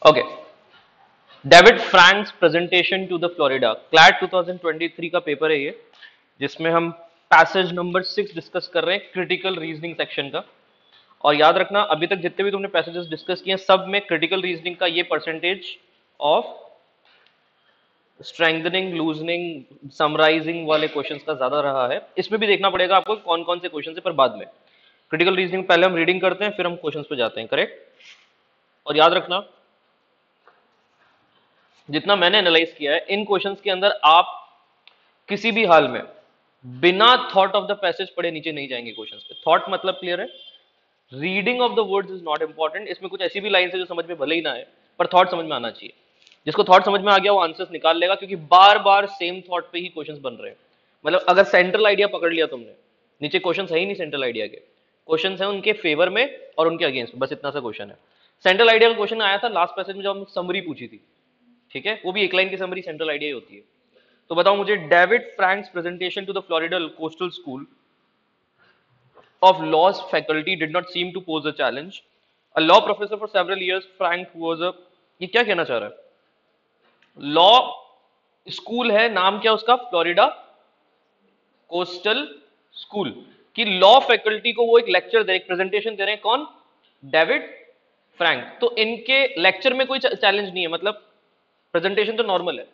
Okay, David Franks presentation to the Florida CLAT 2023 का paper है ये, जिसमें हम पैसेज नंबर 6 डिस्कस कर रहे हैं, क्रिटिकल रीजनिंग सेक्शन का। और याद रखना, अभी तक जितने भी तुमने पैसेजेस डिस्कस किए हैं सब में क्रिटिकल रीजनिंग का ये percentage of strengthening, loosening, summarising वाले क्वेश्चंस का ज्यादा रहा है। इसमें भी देखना पड़ेगा आपको कौन कौन से क्वेश्चन है, पर बाद में। क्रिटिकल रीजनिंग पहले हम रीडिंग करते हैं, फिर हम क्वेश्चंस पे जाते हैं, करेक्ट। और याद रखना, जितना मैंने एनालाइज किया है इन क्वेश्चंस के अंदर, आप किसी भी हाल में बिना थॉट ऑफ द पैसेज पढ़े नीचे नहीं जाएंगे क्वेश्चंस पे। थॉट मतलब क्लियर है, reading of the words is not important. इसमें कुछ ऐसी भी लाइन है जो समझ में भले ही ना आए, पर थॉट समझ में आना चाहिए। जिसको थॉट समझ में आ गया वो आंसर्स निकाल लेगा, क्योंकि बार बार सेम थॉट पे ही क्वेश्चंस बन रहे हैं। मतलब अगर सेंट्रल आइडिया पकड़ लिया तुमने, नीचे क्वेश्चन है ही नहीं सेंट्रल आइडिया के, क्वेश्चन है उनके फेवर में और उनके अगेंस्ट, बस इतना सा क्वेश्चन है। सेंट्रल आइडिया का क्वेश्चन आया था लास्ट पैसेज में जब हम समरी पूछी थी, ठीक है, वो भी एक लाइन की समरी सेंट्रल आइडिया ही होती है। तो बताओ मुझे, David Franks presentation to the Florida coastal School of law's faculty did not seem to pose a challenge. A law professor for several years, Frank was a, ये क्या कहना चाह रहा है? लॉ स्कूल है, नाम क्या उसका? Florida coastal school. कि लॉ फैकल्टी को वो एक लेक्चर दे, एक प्रेजेंटेशन दे रहे हैं, कौन? David Frank. तो इनके लेक्चर में कोई चैलेंज नहीं है, मतलब प्रेजेंटेशन तो नॉर्मल है।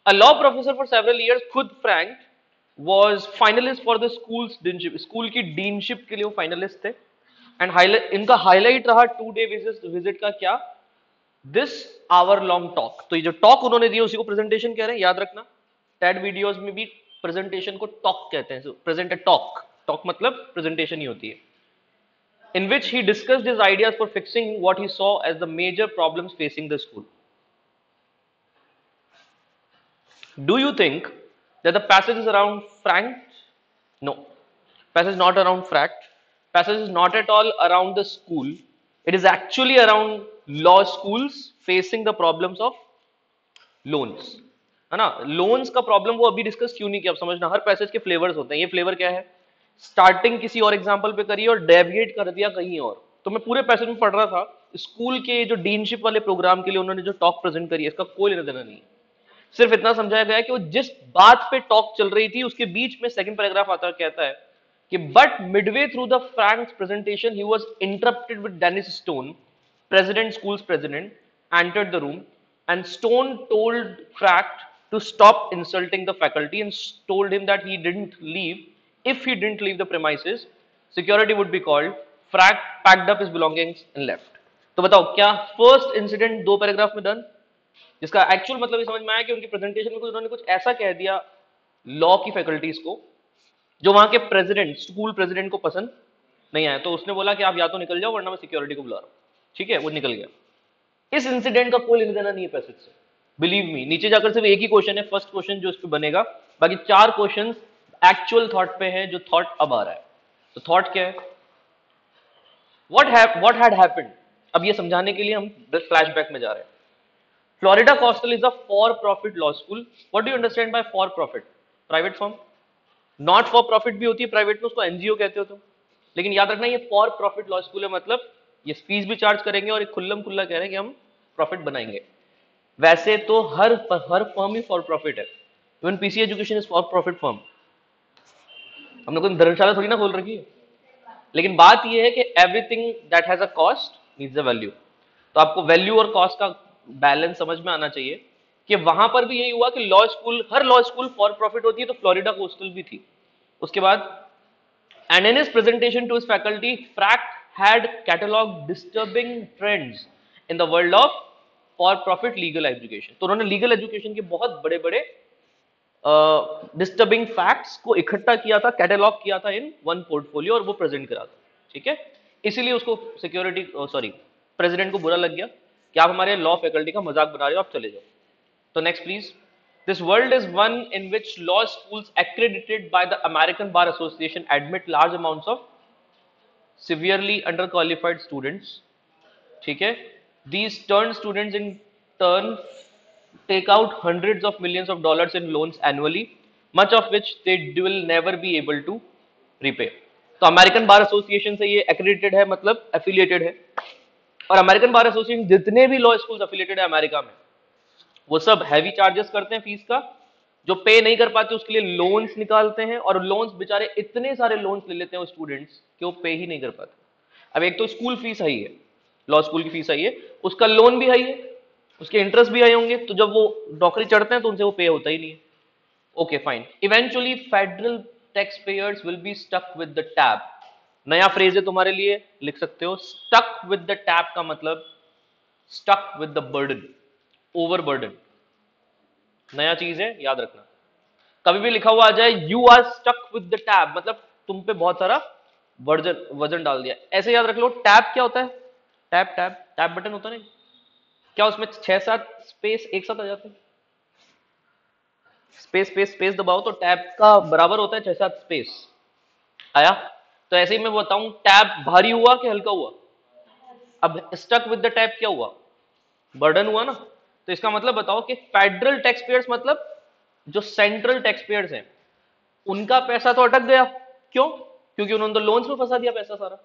A law professor for several years, खुद Frank was finalist for the school's deanship, school की डीनशिप के लिए वो फाइनलिस्ट थे। एंड इनका हाईलाइट रहा 2 डे विजिट का, क्या? This hour long talk. तो ये जो टॉक उन्होंने दिया उसी को प्रेजेंटेशन कह रहे हैं, याद रखना। टेड वीडियोस में भी प्रेजेंटेशन को टॉक कहते हैं, प्रेजेंट ए टॉक। टॉक मतलब प्रेजेंटेशन ही होती है। In which he discussed his ideas for fixing what he saw as the major problems facing the school. Do you think that the passage is around Frank? No. Passage is not around Frank. Passage is not at all around the school. It is actually around law schools facing the problems of loans. है ना? Loans का problem वो अभी discuss क्यों नहीं किया, आप समझना। हर पैसेज के फ्लेवर्स होते हैं। ये फ्लेवर क्या है? स्टार्टिंग किसी और एग्जांपल पे करी और डेविएट कर दिया कहीं और। तो मैं पूरे पैसेज में पढ़ रहा था, स्कूल के जो डीनशिप वाले प्रोग्राम के लिए उन्होंने जो टॉक प्रेजेंट करी है, इसका कोई लेना देना नहीं है। सिर्फ इतना समझाया गया कि वो जिस बात पे टॉक चल रही थी उसके बीच में सेकंड पैराग्राफ आता है, कहता है कि but midway through the Franks presentation he was interrupted with Dennis Stone, president, schools president, entered the room and Stone told Frank to stop insulting the faculty and told him that he didn't leave. If he didn't leave the premises, security would be called. Frank packed up his belongings and left. तो बताओ, क्या first incident 2 paragraph में done? जिसका actual मतलब ये समझ में आया कि उनकी प्रेजेंटेशन में उन्होंने कुछ ऐसा कह दिया लॉ की फैकल्टीज को, जो वहां के प्रेसिडेंट, स्कूल प्रेसिडेंट को पसंद नहीं आया। तो उसने बोला कि आप या तो निकल जाओ वरना मैं सिक्योरिटी को बुला रहा हूं। ठीक है, वो निकल गया। इस इंसिडेंट का कोई लेना देना नहीं है पैसेज से, बिलीव मी। नीचे जाकर सिर्फ एक ही क्वेश्चन है, फर्स्ट क्वेश्चन जो इस पे बनेगा, बाकी 4 क्वेश्चन एक्चुअल थॉट पे है, जो थॉट अब आ रहा है। तो थॉट क्या है? What had happened? अब ये समझाने के लिए हम फ्लैशबैक में जा रहे हैं। Florida Coastal is a for-profit law school. What do you understand by for-profit? Private firm. Not for profit भी होती है प्राइवेट में, उसको एनजीओ कहते हो तुम। लेकिन याद रखना, ये फॉर प्रॉफिट लॉ स्कूल है, मतलब ये फीस भी चार्ज करेंगे और एक खुल्लम खुल्ला कह रहे हैं कि हम प्रॉफिट बनाएंगे। वैसे तो हर फर्म ही फॉर प्रॉफिट है। Even PC education is for profit firm. हमने कोई धर्मशाला थोड़ी ना खोल रखी है। लेकिन बात यह है कि everything that has a cost needs a value. तो आपको वैल्यू और कॉस्ट का बैलेंस समझ में आना चाहिए कि वहां पर भी यही हुआ कि लॉ स्कूल, हर लॉ स्कूल फॉर प्रॉफिट होती है, तो फ्लोरिडा कोस्टल भी थी। उसके बाद, and in his presentation to his faculty, Frank had catalogue disturbing trends in the world of for profit legal education. तो उन्होंने लीगल एजुकेशन के बहुत बड़े बड़े डिस्टर्बिंग फैक्ट्स को इकट्ठा किया था, कैटलॉग किया था इन वन पोर्टफोलियो, और वो प्रेजेंट करा था। ठीक है, इसीलिए उसको सिक्योरिटी, सॉरी, प्रेसिडेंट को बुरा लग गया कि आप हमारे लॉ फैकल्टी का मजाक बना रहे हो, आप चले जाओ। तो next please. This world is one in which law schools accredited by the American Bar Association admit large amounts of severely underqualified students. ठीक है, these turn students in turn take out hundreds of millions of dollars in loans annually, much of which they will never be able to repay. तो American bar association से ये accredited है, मतलब affiliated है। और American bar association जितने भी law schools affiliated है अमेरिका में, वो सब हैवी चार्जेस करते हैं फीस का। जो पे नहीं कर पाते उसके लिए लोन्स निकालते हैं, और लोन्स बेचारे इतने सारे लोन्स ले लेते हैं वो स्टूडेंट्स कि वो पे ही नहीं कर पाते। अब एक तो स्कूल फीस हाई है, लॉ स्कूल की फीस हाई है, उसका लोन भी हाई है, उसके इंटरेस्ट भी हाई होंगे, तो जब वो नौकरी चढ़ते हैं तो उनसे वो पे होता ही नहीं है। Okay fine, eventually federal tax payers will be stuck with the tab. नया फ्रेज है तुम्हारे लिए, लिख सकते हो, स्टक विद द टैब का मतलब stuck with the burden, over burden, नया चीज है, याद रखना। कभी भी लिखा हुआ आ जाए you are stuck with the tab, मतलब तुम पे बहुत सारा वजन वजन डाल दिया, ऐसे याद रख लो। टैब क्या होता है? टैब टैब टैब बटन होता नहीं क्या, उसमें 6-7 स्पेस एक साथ आ जाते हैं, स्पेस स्पेस स्पेस दबाओ तो टैब का बराबर होता है 6-7 स्पेस। आया? तो ऐसे ही मैं बताऊं, टैब भारी हुआ कि हल्का हुआ? अब स्टक विद द टैब क्या हुआ? बर्डन हुआ ना। तो इसका मतलब बताओ कि फेडरल टैक्स पेयर्स मतलब जो सेंट्रल टैक्स पेयर्स हैं उनका पैसा तो अटक गया। क्यों? क्योंकि उन्होंने तो लोन्स में फंसा दिया पैसा सारा,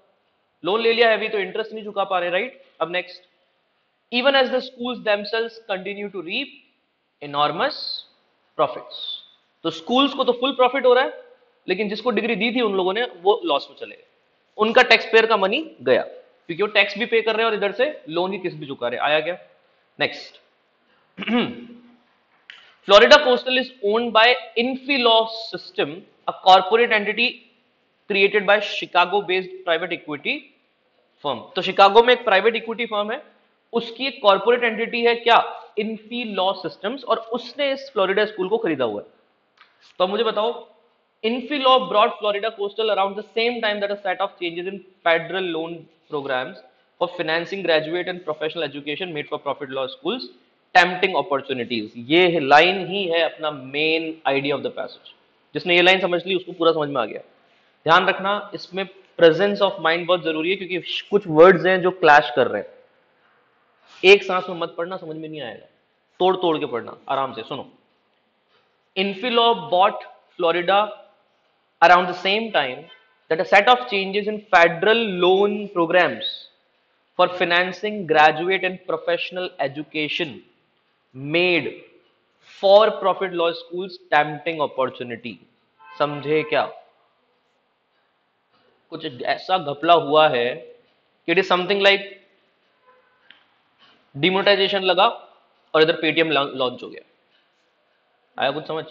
लोन ले लिया हैवी तो इंटरेस्ट नहीं चुका पा रहे, राइट? अब next, even as the schools themselves continue to reap enormous profits. तो स्कूल्स को तो फुल प्रॉफिट हो रहा है, लेकिन जिसको डिग्री दी थी उन लोगों ने वो लॉस में चले गए, उनका टैक्स पेयर का मनी गया, क्योंकि वो टैक्स भी पे कर रहे हैं और इधर से लोन की किस्त भी चुका रहे। आया क्या? Next, Florida Coastal is owned by Infilaw System, a corporate entity created by Chicago-based private equity firm. तो शिकागो में एक प्राइवेट इक्विटी फर्म है, उसकी एक कॉर्पोरेट एंटिटी है क्या? इन्फीलॉ सिस्टम्स, और उसने इस फ्लोरिडा स्कूल को खरीदा हुआ है। तो अब मुझे बताओ, Infilaw brought Florida Coastal around the same time that a set of changes in federal loan programs for financing graduate and professional education made for profit law schools tempting opportunities। ये line ही है अपना main idea of the passage. जिसने ये line समझ ली उसको पूरा समझ में आ गया। ध्यान रखना, इसमें प्रेजेंस ऑफ माइंड बहुत जरूरी है, क्योंकि कुछ वर्ड्स हैं जो क्लैश कर रहे हैं। एक सांस में मत पढ़ना, समझ में नहीं आएगा, तोड़ तोड़ के पढ़ना, आराम से सुनो। Infilaw bought Florida around the same time that a set of changes in federal loan programs for financing graduate and professional education made for profit law schools tempting opportunity। समझे क्या? कुछ ऐसा घपला हुआ है कि it is something like demonetisation लगा और इधर पेटीएम लॉन्च हो गया। आया कुछ समझ?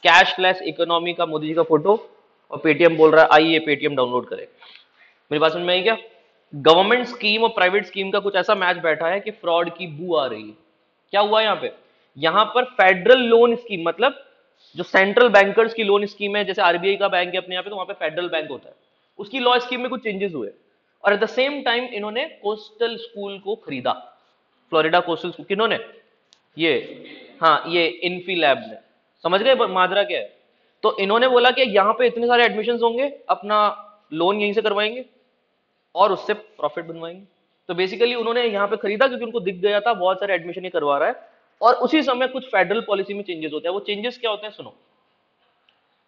कैशलेस इकोनॉमी का मोदी जी का फोटो और पेटीएम बोल रहा है आइए पेटीएम डाउनलोड करें। मेरी बात समझ में आई क्या? गवर्नमेंट स्कीम और प्राइवेट स्कीम का कुछ ऐसा मैच बैठा है कि फ्रॉड की बू आ रही है। क्या हुआ यहाँ पे? यहाँ पर फेडरल लोन स्कीम, मतलब जो सेंट्रल बैंकर्स की लोन स्कीम है, जैसे आरबीआई का बैंक है अपने यहाँ पे, तो वहां पे फेडरल बैंक होता है, उसकी लॉ स्कीम में कुछ चेंजेस हुए, और एट द सेम टाइम इन्होंने कोस्टल स्कूल को खरीदा। फ्लोरिडा कोस्टल स्कूल किन्होंने? ये, हाँ ये इन्फी लैब ने। समझ गए माजरा क्या है? तो इन्होंने बोला कि यहाँ पे इतने सारे एडमिशन्स होंगे, अपना लोन यहीं से करवाएंगे और उससे प्रॉफिट बनवाएंगे। तो बेसिकली उन्होंने यहाँ पे खरीदा क्योंकि उनको दिख गया था बहुत सारे एडमिशन ये करवा रहा है, और उसी समय कुछ फेडरल पॉलिसी में चेंजेस होते हैं। वो चेंजेस क्या होते हैं सुनो।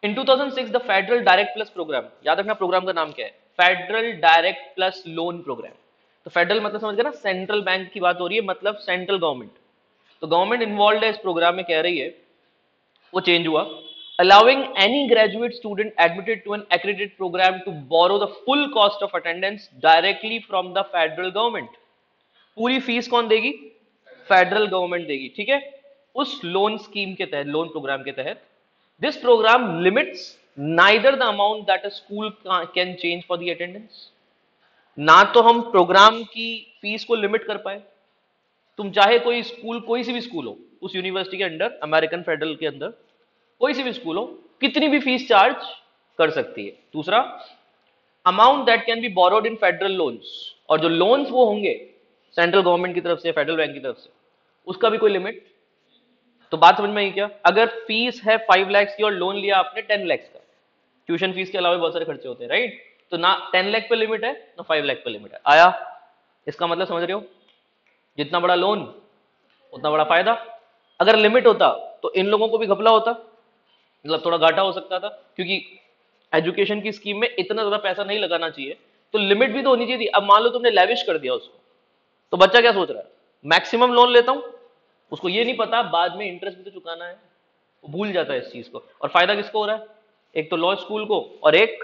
In 2006 the federal direct plus program, याद रखना प्रोग्राम का नाम क्या है, federal direct plus loan program. तो फेडरल मतलब समझ गए ना, सेंट्रल बैंक की बात हो रही है, मतलब सेंट्रल गवर्नमेंट। तो गवर्नमेंट इन्वॉल्व है इस प्रोग्राम में, कह रही है, वो चेंज हुआ। Allowing any graduate student admitted to an accredited program to borrow the full cost of attendance directly from the federal government। पूरी फीस कौन देगी? फेडरल गवर्नमेंट देगी, ठीक है। उस लोन स्कीम के तहत, लोन प्रोग्राम के तहत, this program limits neither the amount that a school can change for the attendance. ना तो हम प्रोग्राम की फीस को लिमिट कर पाए, तुम चाहे कोई स्कूल, कोई सी भी स्कूल हो उस यूनिवर्सिटी के अंडर, अमेरिकन फेडरल के अंदर कोई सी भी स्कूल हो, कितनी भी फीस चार्ज कर सकती है। दूसरा, amount that can be borrowed in federal loans, और जो लोन्स वो होंगे सेंट्रल गवर्नमेंट की तरफ से, फेडरल बैंक की तरफ से, उसका भी कोई लिमिट। तो बात समझ में आई क्या? अगर फीस है 5 लाख की और लोन लिया आपने 10 लाख का, ट्यूशन फीस के अलावा बहुत सारे खर्चे होते हैं, राइट? तो ना 10 लाख पे लिमिट है ना 5 लाख पे लिमिट है। आया? इसका मतलब समझ रहे हो? जितना बड़ा लोन उतना बड़ा फायदा। अगर लिमिट होता तो इन लोगों को भी घपला होता, मतलब थोड़ा घाटा हो सकता था, क्योंकि एजुकेशन की स्कीम में इतना ज्यादा पैसा नहीं लगाना चाहिए, तो लिमिट भी तो होनी चाहिए थी। अब मान लो तुमने लेविश कर दिया उसको, तो बच्चा क्या सोच रहा है, मैक्सिमम लोन लेता हूं, उसको ये नहीं पता बाद में इंटरेस्ट भी तो चुकाना है, वो भूल जाता है इस चीज को। और फायदा किसको हो रहा है, एक तो लॉ स्कूल को और एक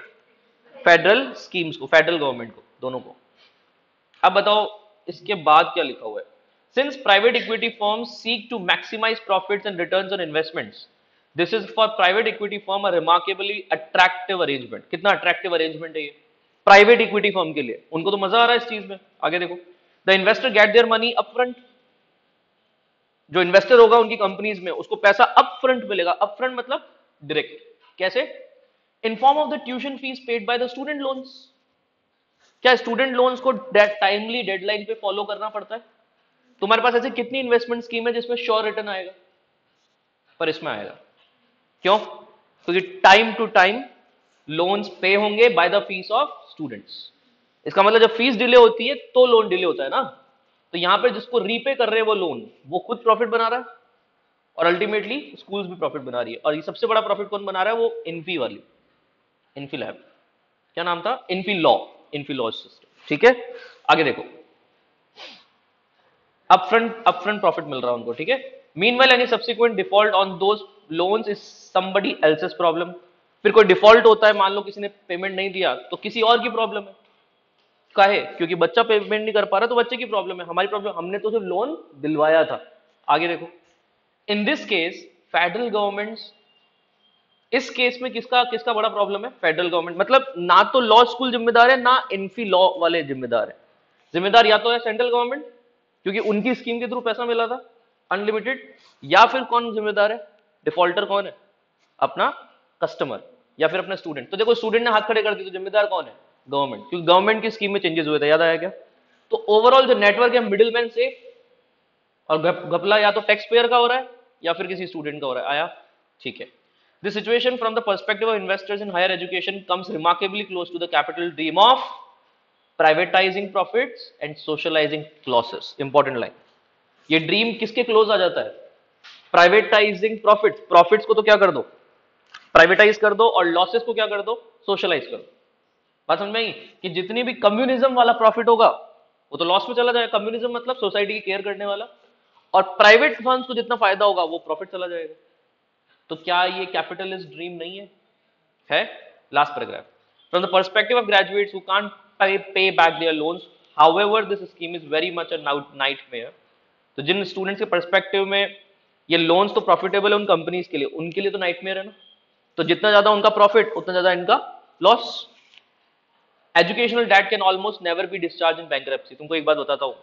फेडरल स्कीम्स को, फेडरल गवर्नमेंट को, दोनों को। अब बताओ इसके बाद क्या लिखा हुआ है, since private equity firms seek to maximise profits and returns on investments, this is for private equity firm a remarkably attractive arrangement. कितना अट्रैक्टिव अरेंजमेंट है ये प्राइवेट इक्विटी फर्म के लिए, उनको तो मजा आ रहा है इस चीज में। आगे देखो, the investor get their money upfront, जो इन्वेस्टर होगा उनकी कंपनीज में उसको पैसा अपफ्रंट मिलेगा। अपफ्रंट मतलब डायरेक्ट, कैसे, in form of the tuition fees paid by the student loans. क्या स्टूडेंट लोन्स को टाइमली डेडलाइन पे फॉलो करना पड़ता है? तुम्हारे पास ऐसी कितनी इन्वेस्टमेंट स्कीम है जिसमें श्योर रिटर्न आएगा, पर इसमें आएगा। क्यों? क्योंकि टाइम टू टाइम लोन्स पे होंगे by the fees of students. इसका मतलब जब फीस डिले होती है तो लोन डिले होता है ना, तो यहां पे जिसको रीपे कर रहे हैं वो लोन, वो खुद प्रॉफिट बना रहा है और अल्टीमेटली स्कूल्स भी प्रॉफिट बना रही है। और ये सबसे बड़ा प्रॉफिट कौन बना रहा है, वो इन्फी वाली, इन्फी लैब, क्या नाम था, इन्फी लॉ सिस्टम। ठीक है, आगे देखो, अपफ्रंट प्रॉफिट मिल रहा है उनको। ठीक है, meanwhile any subsequent default on those loans is somebody else's problem. फिर कोई डिफॉल्ट होता है, मान लो किसी ने पेमेंट नहीं दिया, तो किसी और की प्रॉब्लम है। काहे? क्योंकि बच्चा पेमेंट नहीं कर पा रहा तो बच्चे की प्रॉब्लम है, हमारी प्रॉब्लम, हमने तो सिर्फ लोन दिलवाया था। आगे देखो, in this case federal government, इस केस में किसका किसका बड़ा प्रॉब्लम है, फेडरल गवर्नमेंट। मतलब ना तो लॉ स्कूल जिम्मेदार है ना इन्फी लॉ वाले जिम्मेदार है, जिम्मेदार या तो है सेंट्रल गवर्नमेंट क्योंकि उनकी स्कीम के थ्रू पैसा मिला था अनलिमिटेड, या फिर कौन जिम्मेदार है, डिफॉल्टर कौन है, अपना कस्टमर या फिर अपना स्टूडेंट। तो देखो स्टूडेंट ने हाथ खड़े कर दिए तो जिम्मेदार कौन है, गवर्नमेंट, क्योंकि गवर्नमेंट की स्कीम में चेंजेस हुए थे, याद आया क्या? तो ओवरऑल जो नेटवर्क है मिडिल मैन से, और घपला या तो टैक्स पेयर का हो रहा है या फिर किसी स्टूडेंट का हो रहा है। आया? ठीक है, this situation from the perspective of investors in higher education comes remarkably close to the capital dream of privatising profits and socialising losses. Important line, ये ड्रीम किसके क्लोज आ जाता है, प्राइवेटाइजिंग प्रॉफिट्स, प्रॉफिट्स को तो क्या कर दो, प्राइवेटाइज कर दो, और लॉसेस को क्या कर दो, सोशलाइज कर दो। बात समझ में आई कि जितनी भी कम्युनिज्म वाला प्रॉफिट होगा वो तो लॉस में चला जाएगा, कम्युनिज्म मतलब सोसाइटी की केयर करने वाला, और प्राइवेट फंड्स को जितना फायदा होगा वो प्रॉफिट चला जाएगा। तो क्या ये कैपिटलिस्ट ड्रीम नहीं है? Last paragraph, from the perspective of graduates who can't pay back their loans, however this scheme is very much a nightmare. तो जिन स्टूडेंट्स के पर्सपेक्टिव में ये लोन्स तो प्रॉफिटेबल है उन कंपनीज के लिए, उनके लिए तो नाइटमेयर है ना। तो जितना ज्यादा उनका प्रॉफिट उतना ज्यादा इनका loss. Educational date can almost never be discharge in bankruptcy. तुमको एक बात बताता हूं,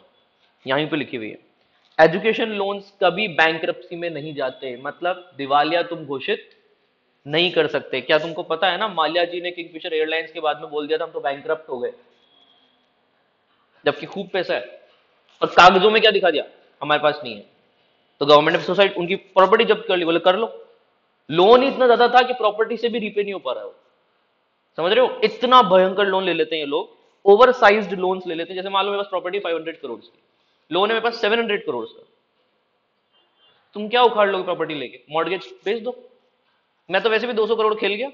यहीं पे लिखी हुई है, एजुकेशन लोन्स कभी बैंक्रप्सी में नहीं जाते, मतलब दिवालिया तुम घोषित नहीं कर सकते। क्या तुमको पता है ना, माल्या जी ने किंगफिशर एयरलाइंस के बाद में बोल दिया था हम तो बैंक्रप्ट हो गए, जबकि खूब पैसा है और कागजों में क्या दिखा दिया, हमारे पास नहीं है। तो गवर्नमेंट ने सोसाइटी उनकी प्रॉपर्टी जब्त कर ली, बोले कर लो। लोन ही इतना ज्यादा था कि प्रॉपर्टी से भी रिपे नहीं हो पा रहा है। समझ रहे हो, इतना भयंकर लोन ले लेते हैं ये लोग, ओवर साइज्ड लोन्स ले लेते हैं। जैसे मान लो मेरे पास प्रॉपर्टी 500 करोड़ की, लोन है मेरे पास 700 करोड़ का, तुम क्या उखाड़ लोगे प्रॉपर्टी लेके, मॉर्गेज बेच दो। मैं तो वैसे भी 200 करोड़ खेल गया,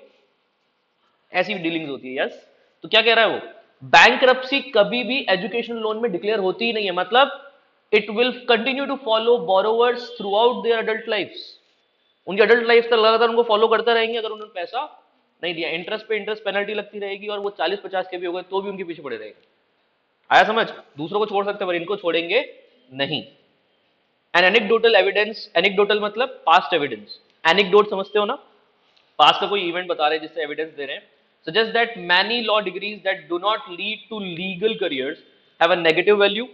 ऐसी डीलिंग्स होती है। यस, तो क्या कह रहा है वो, बैंक्रप्सी कभी भी एजुकेशन लोन में डिक्लेयर होती ही नहीं है, मतलब it will continue to follow borrowers throughout their adult life. उनकी अडल्ट लाइफ तक लगातार उनको फॉलो करता रहेंगे, अगर उन्होंने पैसा नहीं दिया, इंटरेस्ट पे इंटरेस्ट पेनल्टी लगती रहेगी, और वो 40-50 के भी हो गए तो भी उनके पीछे पड़े रहेंगे। आया समझ, दूसरों को छोड़ सकते हैं पर इनको छोड़ेंगे नहीं। एन एनेक्डोटल एविडेंस, एनेक्डोटल मतलब पास्ट एविडेंस, एनेक्डोट समझते हो ना, पास्ट का कोई इवेंट बता रहे हैं जिससे एविडेंस दे रहे हैं, suggest that many law degrees that do not lead to legal careers have a negative value.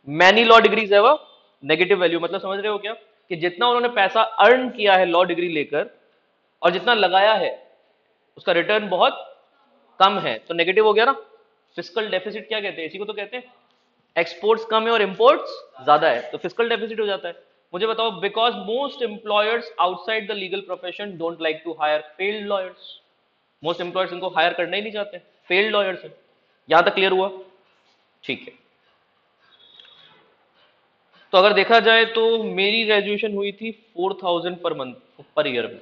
Many law degrees have a negative value, मतलब समझ रहे हो क्या, कि जितना उन्होंने पैसा अर्न किया है लॉ डिग्री लेकर और जितना लगाया है उसका रिटर्न बहुत कम है, तो नेगेटिव हो गया ना। फिस्कल डेफिसिट क्या कहते हैं, इसी को तो कहते हैं, एक्सपोर्ट्स कम है और इंपोर्ट्स ज्यादा है तो फिस्कल डेफिसिट हो जाता है। मुझे बताओ, because most employers outside the legal profession don't like to hire failed lawyers. Most employers इनको हायर करना ही नहीं चाहते, फेल्ड लॉयर्स है। यहां तक क्लियर हुआ? ठीक है, तो अगर देखा जाए तो मेरी ग्रेजुएशन हुई थी 4000 पर मंथ पर ईयर में,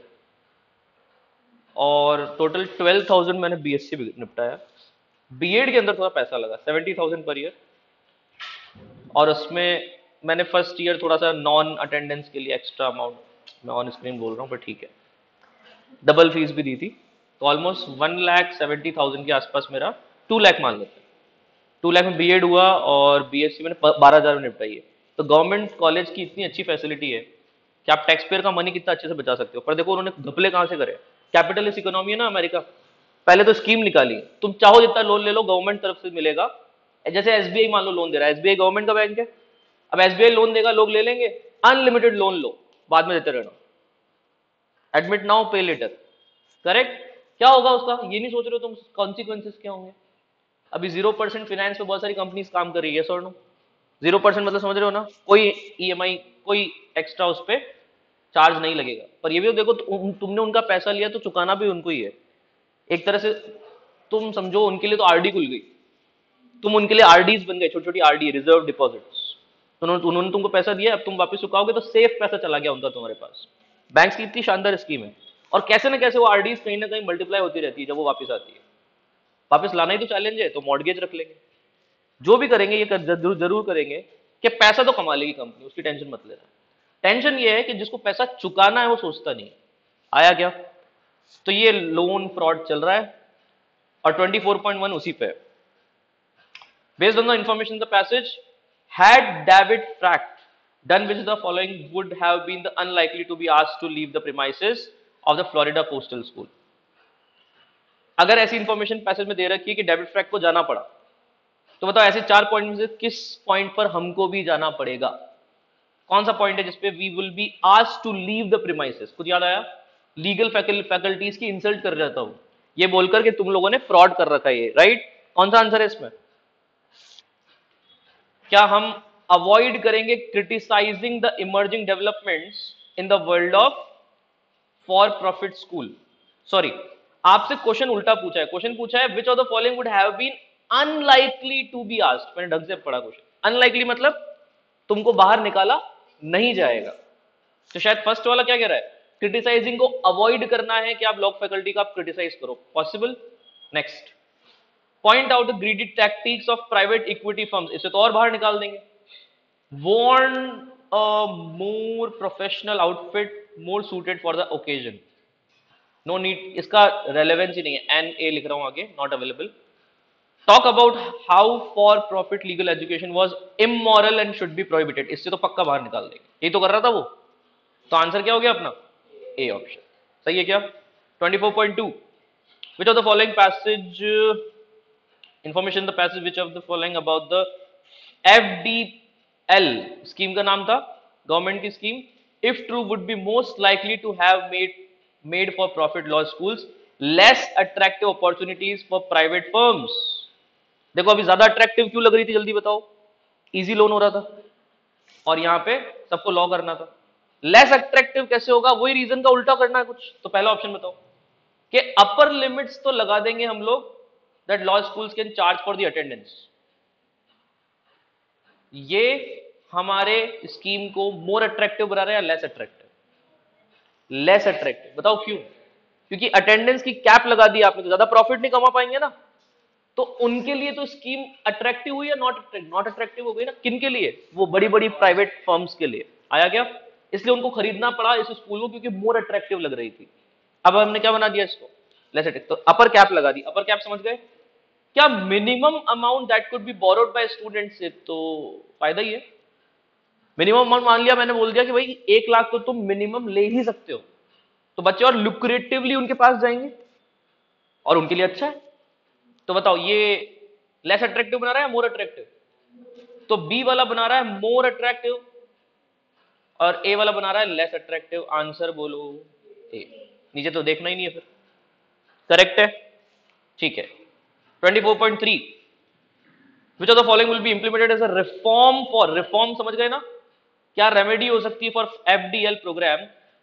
और टोटल 12,000 मैंने बीएससी भी निपटाया। बीएड के अंदर थोड़ा पैसा लगा, 70,000 पर ईयर। और उसमें मैंने फर्स्ट ईयर थोड़ा सा नॉन अटेंडेंस के लिए एक्स्ट्रा अमाउंट, मैं ऑन स्क्रीन बोल रहा हूँ पर ठीक है, डबल फीस भी दी थी। तो ऑलमोस्ट 1,70,000 के आसपास मेरा, 2 लाख मान लेते हैं, 2 लाख में बीएड हुआ और बीएससी मैंने 12,000 में निपटाई है। तो गवर्नमेंट कॉलेज की इतनी अच्छी फैसिलिटी है कि आप टैक्स पेयर का मनी कितना अच्छे से बचा सकते हो। पर देखो उन्होंने घपले कहाँ से करे, कैपिटलिस्ट इकोनॉमी है ना अमेरिका, पहले तो स्कीम निकाली, तुम चाहो जितना लोन ले लो गवर्नमेंट तरफ से मिलेगा। जैसे एसबीआई मान लो लोन दे रहा है, एसबीआई गवर्नमेंट का बैंक है, अब एसबीआई लोन देगा, लोग ले लेंगे, अनलिमिटेड लोन लो, बाद में देते रहना, एडमिट नाउ पे लेटर, करेक्ट। क्या होगा उसका, ये नहीं सोच रहे हो तुम कॉन्सिक्वेंसेस क्या होंगे। अभी 0% फाइनेंस पे बहुत सारी कंपनीज काम कर रही है, सर नो, 0% मतलब समझ रहे हो ना, कोई ईएमआई कोई एक्स्ट्रा उस पर चार्ज नहीं लगेगा। पर ये भी तो देखो, तुमने उनका पैसा लिया तो चुकाना भी उनको ही है एक तरह से। तुम समझो उनके लिए तो आरडी खुल गई, तुम उनके लिए आरडीज बन गए, छोटी छोटी आरडी, रिजर्व डिपॉजिट्स। उन्होंने तुमको पैसा दिया, अब तुम वापस चुकाओगे तो सेफ पैसा चला गया उनका तुम्हारे पास। बैंक की इतनी शानदार स्कीम है, और कैसे ना कैसे वो आरडीज कहीं ना कहीं मल्टीप्लाई होती रहती है जब वो वापस आती है। वापस लाना ही तो चैलेंज है, तो मॉर्गेज रख लेंगे, जो भी करेंगे ये जरूर करेंगे कि पैसा तो कमा लेगी कंपनी, उसकी टेंशन मत लेना। टेंशन ये है कि जिसको पैसा चुकाना है वो सोचता नहीं। आया क्या। तो ये लोन फ्रॉड चल रहा है और 24.1 उसी पे। Based on the information in the passage, had David Frack done which of the following would have been the unlikely to be asked to leave the premises of the Florida Coastal School? अगर ऐसी information passage में दे रखी है कि David फ्रैक को जाना पड़ा, तो बताओ ऐसे 4 पॉइंट में से किस पॉइंट पर हमको भी जाना पड़ेगा। कौन सा पॉइंट है जिसपे we will be asked to leave the premises. कुछ याद आया, लीगल फैकल्टीज की इंसल्ट कर रहा हूं ये बोलकर कि तुम लोगों ने फ्रॉड कर रखा है ये, राइट। कौन सा आंसर है इसमें। क्या हम अवॉइड करेंगे criticising the emerging developments in the world of for profit school. Sorry, आपसे क्वेश्चन उल्टा पूछा है, क्वेश्चन पूछा है which of the following would have been unlikely to be asked. मैंने ढंग से पढ़ा क्वेश्चन, अनलाइकली मतलब तुमको बाहर निकाला नहीं जाएगा। तो शायद फर्स्ट वाला क्या कह रहा है, क्रिटिसाइजिंग को अवॉइड करना है कि आप लॉ फैकल्टी का आप क्रिटिसाइज करो, possible. Next, point out the greedy tactics of private equity firms, इसे तो और बाहर निकाल देंगे। Worn a more professional outfit more suited for the occasion. No need, इसका रेलेवेंस ही नहीं है, एन ए लिख रहा हूं आगे, not available. Talk about how for profit legal education was immoral and should be prohibited, इससे तो पक्का बाहर निकाल देंगे, यही तो कर रहा था वो। तो आंसर क्या हो गया अपना, ए ऑप्शन सही है क्या। 24.2, which of the following passage information the passage which of the following about the FDL scheme का नाम था, गवर्नमेंट की scheme, if true would be most likely to have made for profit law schools less attractive opportunities for private firms। देखो अभी ज्यादा attractive क्यों लग रही थी, जल्दी बताओ। इजी लोन हो रहा था और यहां पे सबको लॉ करना था। लेस अट्रैक्टिव कैसे होगा, वही रीजन का उल्टा करना है कुछ। तो पहला ऑप्शन बताओ कि अपर लिमिट्स तो लगा देंगे हम लोग, that law schools can charge for the attendance. ये हमारे स्कीम को मोर अट्रैक्टिव बना रहे हैं या लेस अट्रैक्टिव। लेस अट्रैक्टिव, बताओ क्यों। क्योंकि अटेंडेंस की कैप लगा दी आपने तो ज्यादा प्रॉफिट नहीं कमा पाएंगे ना, तो उनके लिए तो स्कीम अट्रैक्टिव हुई या नॉट अट्रैक्टिव हो गई ना। किन के लिए, वो बड़ी बड़ी प्राइवेट फर्म्स के लिए। आया क्या, इसलिए उनको खरीदना पड़ा इस स्कूल को क्योंकि मोर अट्रैक्टिव लग रही थी। अब हमने क्या बना दिया इसको, लेस अट्रैक्टिव, तो अपर कैप लगा दी। अपर कैप समझ गए, क्या minimum amount that could be borrowed by student से, तो फायदा ही है। मिनिमम अमाउंट मान लिया, मैंने बोल दिया कि भाई 1 लाख तो तुम मिनिमम ले ही सकते हो, तो बच्चे और लुक्रेटिवली उनके पास जाएंगे और उनके लिए अच्छा है। तो बताओ ये लेस अट्रैक्टिव बना रहा है मोर अट्रैक्टिव, तो बी वाला बना रहा है मोर अट्रैक्टिव और ए वाला बना रहा है लेस अट्रैक्टिव। आंसर बोलो ए, नीचे तो देखना ही नहीं है फिर। करेक्ट है, ठीक है। 24.3, which of the following will be implemented as a reform for, reform समझ गए ना, क्या रेमेडी हो सकती है for FDL program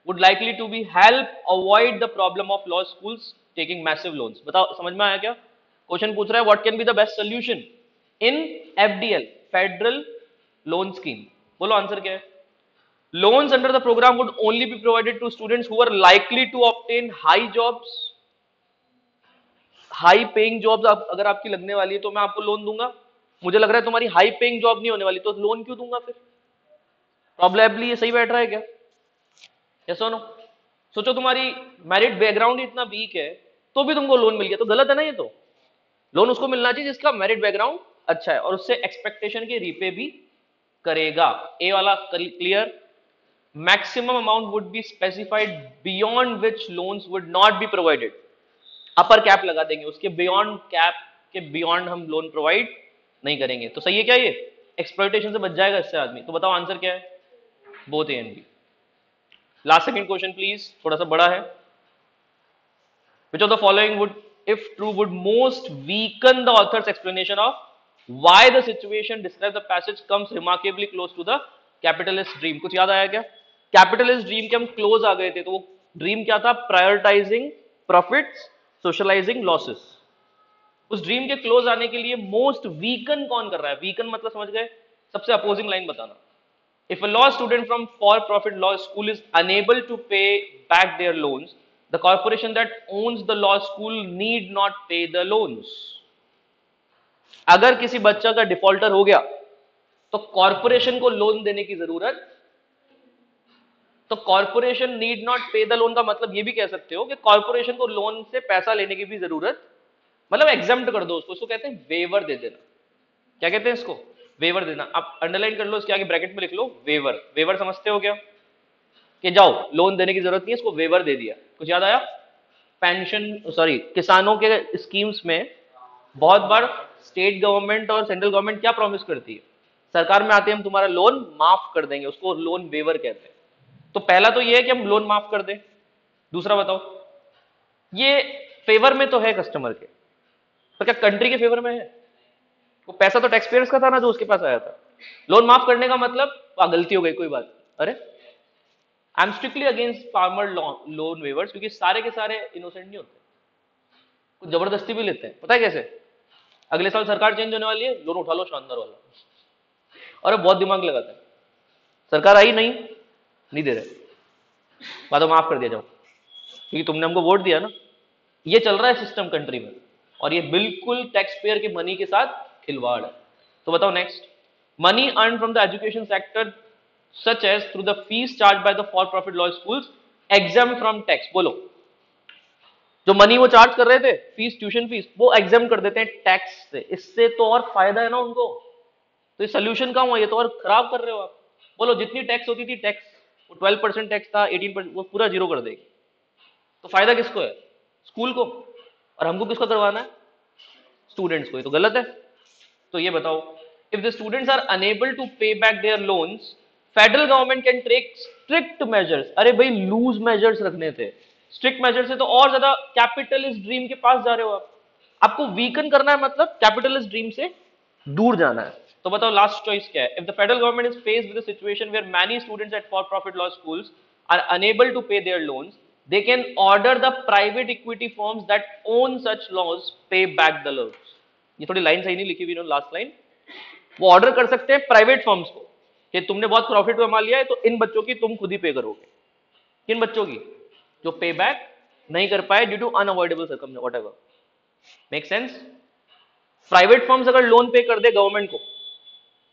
would likely to be help avoid the problem of law schools taking massive loans. बताओ समझ में आया क्या। क्वेश्चन पूछ रहा है what can be the best solution in FDL, federal loan scheme. बोलो आंसर क्या है। Loans under the program would only be provided to students who are likely to obtain high jobs, high paying jobs. अगर आपकी लगने वाली है तो मैं आपको लोन दूंगा, मुझे लग रहा है तुम्हारी हाई पेइंग जॉब नहीं होने वाली, तो लोन क्यों दूंगा फिर? प्रॉब्लली ये सही बैठ रहा है क्या? यस और नो? सोचो तुम्हारी मेरिट बैकग्राउंड इतना वीक है तो भी तुमको लोन मिल गया, तो गलत है ना ये तो? लोन उसको मिलना चाहिए जिसका मेरिट बैकग्राउंड अच्छा है और उससे एक्सपेक्टेशन के रीपे भी करेगा। ए वाला clear? Maximum amount would be specified beyond which loans would not be provided. Upper cap लगा देंगे, उसके बियॉन्ड कैप के बियॉन्ड हम लोन प्रोवाइड नहीं करेंगे। तो सही है क्या ये? एक्सप्लॉइटेशन से बच जाएगा इससे आदमी। तो बताओ आंसर क्या है? Both A and B. Last second question please, थोड़ा सा बड़ा है। Which of the following would, if true, would most weaken the author's explanation of why the situation described the passage comes remarkably close to the capitalist dream? कुछ याद आया क्या? Capitalist dream के हम क्लोज आ गए थे, तो वो ड्रीम क्या था? Prioritising profits, socialising losses. उस ड्रीम के क्लोज आने के लिए मोस्ट वीकन कौन कर रहा है? वीकन मतलब समझ गए? सबसे अपोजिंग लाइन बताना। If a law student from for-profit law school is unable to pay back their loans, the corporation that owns the law school need not pay the loans. अगर किसी बच्चा का डिफॉल्टर हो गया तो कॉर्पोरेशन को loan देने की जरूरत, तो कॉर्पोरेशन नीड नॉट पे द लोन का मतलब ये भी कह सकते हो कि कॉर्पोरेशन को लोन से पैसा लेने की भी जरूरत, मतलब एग्जाम्प्ट कर दो उसको, उसको कहते हैं वेवर दे देना। क्या कहते हैं इसको? वेवर देना। आप अंडरलाइन कर लो, इसके आगे ब्रैकेट में लिख लो वेवर। वेवर समझते हो क्या? कि जाओ लोन देने की जरूरत नहीं है, इसको वेवर दे दिया। कुछ याद आया? पेंशन सॉरी किसानों के स्कीम्स में बहुत बार स्टेट गवर्नमेंट और सेंट्रल गवर्नमेंट क्या प्रॉमिस करती है? सरकार में आते हैं हम तुम्हारा लोन माफ कर देंगे, उसको लोन वेवर कहते हैं। तो पहला तो ये है कि हम लोन माफ कर दें। दूसरा बताओ, ये फेवर में तो है कस्टमर के, पर क्या कंट्री के फेवर में है? वो पैसा तो टैक्स पेयर्स का था ना जो उसके पास आया था। लोन माफ करने का मतलब गलती हो गई कोई बात, अरे I am strictly against farmer loan weavers, क्योंकि सारे के सारे इनोसेंट नहीं होते, कुछ जबरदस्ती भी लेते हैं। पता है कैसे? अगले साल सरकार चेंज होने वाली है, लोन उठा लो शानदार वाला, और बहुत दिमाग लगाता है। सरकार आई नहीं दे रहे, बात माफ कर दिया जाओ, क्योंकि तुमने हमको वोट दिया ना। ये चल रहा है सिस्टम कंट्री में, और ये बिल्कुल टैक्स पेयर के मनी के साथ खिलवाड़ है। तो बताओ next, money earn from the education sector such as through the fees charge by the for profit law schools exam from tax. बोलो, जो मनी वो चार्ज कर रहे थे फीस, ट्यूशन फीस, वो एग्जाम कर देते हैं टैक्स से। इससे तो और फायदा है ना उनको। तो ये सोल्यूशन कहाँ हुआ? ये तो और खराब कर रहे हो आप। बोलो, जितनी टैक्स होती थी, टैक्स वो 12% टैक्स था, 18% वो पूरा जीरो कर देगी। तो फायदा किसको है? स्कूल को। और हमको किसको करवाना है? स्टूडेंट्स को। ये तो गलत है। तो ये बताओ, if the students are unable to pay back their loans, federal government can take strict measures. अरे भाई लूज मेजर्स रखने थे, स्ट्रिक्ट मेजर से तो और ज्यादा कैपिटलिस्ट ड्रीम के पास जा रहे हो आप। आपको वीकन करना है, मतलब कैपिटलिस्ट ड्रीम से दूर जाना है। तो बताओ लास्ट चॉइस क्या है? If the federal government is faced with a situation where many students at for profit law schools are unable to pay their loans, they can order the private equity firms that own such laws pay back the loans. ये थोड़ी line सही नहीं लिखी हुई, last line. वो order कर सकते हैं प्राइवेट फर्म्स को कि तुमने बहुत प्रॉफिट कमा लिया है तो इन बच्चों की तुम खुद ही पे करोगे। किन बच्चों की? जो पे बैक नहीं कर पाए due to unavoidable circumstance, whatever. Make sense? Private firms अगर लोन पे कर दे गवर्नमेंट को,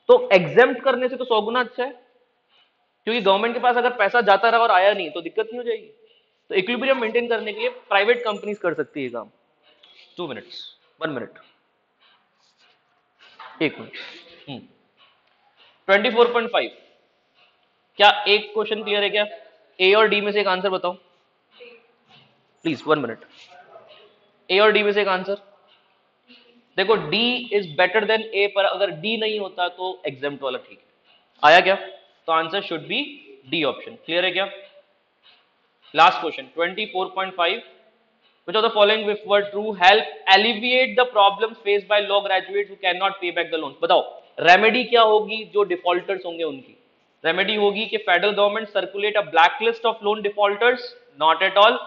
तो एग्जेम्प्ट करने से तो 100 गुना अच्छा है, क्योंकि गवर्नमेंट के पास अगर पैसा जाता रहा और आया नहीं तो दिक्कत नहीं हो जाएगी। तो इक्विलिब्रियम मेंटेन करने के लिए प्राइवेट कंपनीज कर सकती है काम। 2 मिनट्स, 1 मिनट, 1 मिनट। 24.5, क्या एक क्वेश्चन क्लियर है क्या? ए और डी में से एक आंसर बताओ प्लीज, 1 मिनट। ए और डी में से एक आंसर देखो। डी इज बेटर देन ए, पर अगर डी नहीं होता तो एग्जाम्प्ट वाला ठीक है। आया क्या? तो answer should be D option. Clear है क्या? Last question, 24.5. Which of the following, if were true, help alleviate the problems faced by law graduates who cannot pay back the loans? बताओ, रेमेडी क्या होगी जो डिफॉल्टर्स होंगे उनकी? Remedy होगी कि federal government circulate a black list of loan defaulters? Not at all.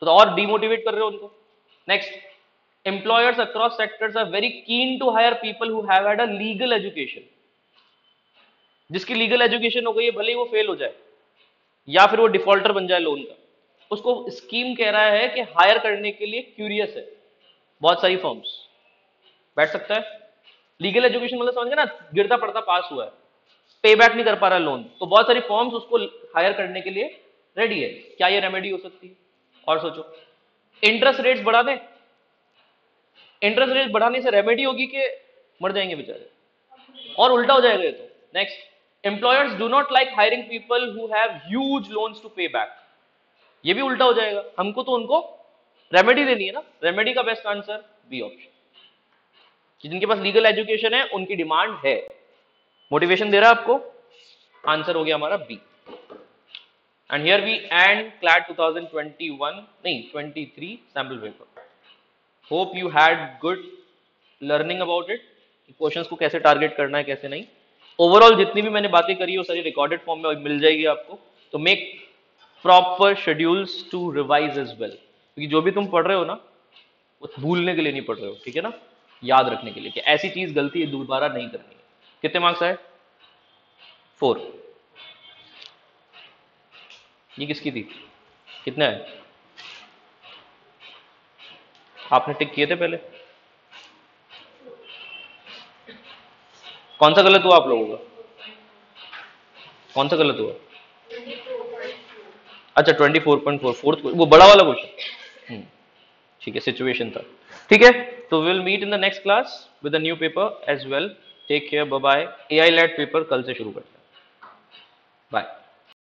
तो और डिमोटिवेट कर रहे हो उनको। Next, employers across sectors are very keen to hire people who have had a legal education. जिसकी लीगल एजुकेशन हो गई है, भले ही वो फेल हो जाए या फिर वो डिफॉल्टर बन जाए लोन का, उसको स्कीम कह रहा है कि हायर करने के लिए क्यूरियस है। बहुत सारी फर्म्स, बैठ सकता है। लीगल एजुकेशन मतलब समझ गए ना, गिरता पड़ता पास हुआ है, पे बैक नहीं कर पा रहा लोन, तो बहुत सारी फॉर्म्स उसको हायर करने के लिए रेडी है। क्या ये रेमेडी हो सकती है? और सोचो, इंटरेस्ट रेट्स बढ़ा दें, इंटरेस्ट रेट बढ़ाने से रेमेडी होगी कि मर जाएंगे बेचारे, और उल्टा हो जाएगा ये तो। Next, employers do not like hiring people who have huge loans to pay back, ये भी उल्टा हो जाएगा, हमको तो उनको रेमेडी देनी है ना। रेमेडी का बेस्ट आंसर बी ऑप्शन, कि जिनके पास लीगल एजुकेशन है उनकी डिमांड है। मोटिवेशन दे रहा है आपको, आंसर हो गया हमारा B. And here we end CLAT 2021 नहीं 23 sample paper. Hope you had good learning about it, questions को कैसे टारगेट करना है कैसे नहीं। ओवरऑल जितनी भी मैंने बातें करी वो सारी रिकॉर्डेड फॉर्म में मिल जाएगी आपको, तो make proper schedules to revise as well, क्योंकि जो भी तुम पढ़ रहे हो ना वो भूलने के लिए नहीं पढ़ रहे हो, ठीक है ना, याद रखने के लिए कि ऐसी चीज गलती दोबारा नहीं करनी है। कितने मार्क्स आए? 4। ये किसकी थी? कितने आए? आपने टिक किए थे पहले? कौन सा गलत हुआ आप लोगों का? कौन सा गलत हुआ? अच्छा 24.4, फोर्थ, वो बड़ा वाला क्वेश्चन। ठीक है, सिचुएशन था। ठीक है, तो will meet in the next class with a new paper as well. Take care, bye bye. AI led paper कल से शुरू करते हैं। बाय।